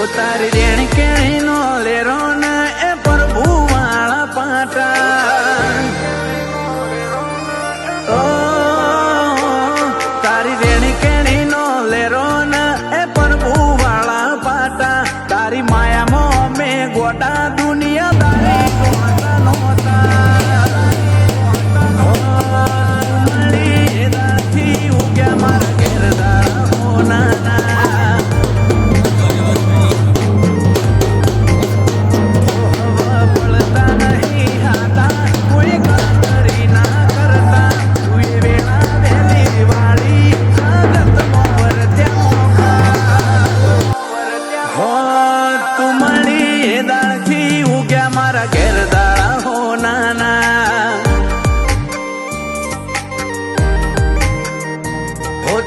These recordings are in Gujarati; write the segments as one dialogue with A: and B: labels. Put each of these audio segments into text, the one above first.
A: તારી રેણ કેણી નો લેરો ને એ પ્રભુ વાળા પાટા તારી રેણ કેણી નો લેરો ને એ પ્રભુ વાળા પાટા તારી માયામાં અમે ગોટા દુનિયા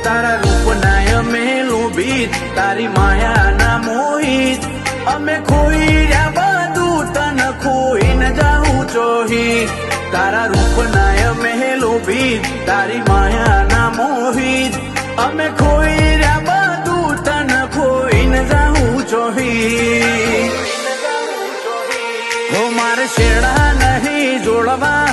A: તારા રૂપ ના અમે લોભિત તારી માયા ના મોહિત અમે ખોઈ રહ્યા બધું તન ખોઈ ન જાઉં ચોહી તારા રૂપ ના અમે લોભિત તારી માયા ના મોહિત અમે ખોઈ રહ્યા બધું તન ખોઈ ન જાઉં ચોહી હો મારે શેડા નહીં જોડવા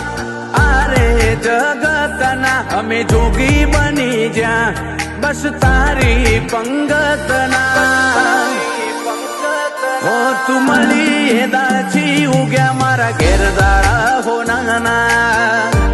A: આરે જગતના અમે જોગી બની જ્યાં બસ તારી પંગતના હો તું મળી એ દાછી ઉગ્યા મારા ઘેર દાડા હો નાના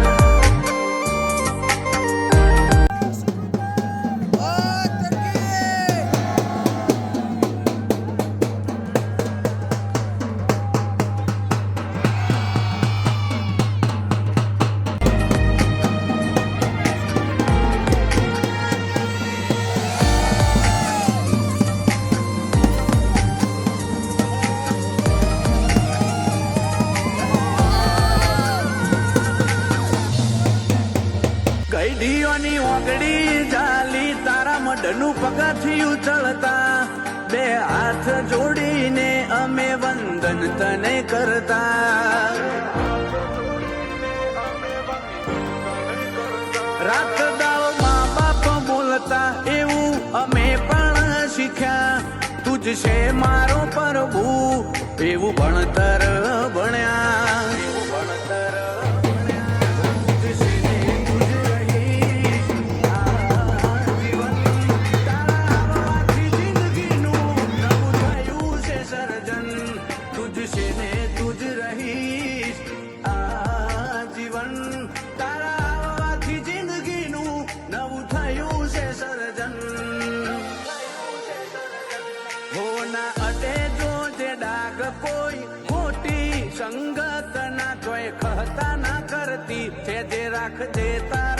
A: ગઈડીઓની ઓગડી જાલી તારા મઢનું પગથિયું ચડતા બે હાથ જોડીને અમે વંદન તને કરતા રાત દાવ મા બાપ બોલતા એવું અમે પણ શીખ્યા તુજ છે મારો પ્રભુ એવું ભણતર ભણ્યા કોઈ ખોટી સંગત ના કોઈ ખહતા ના કરતી છે જે રાખજે તારા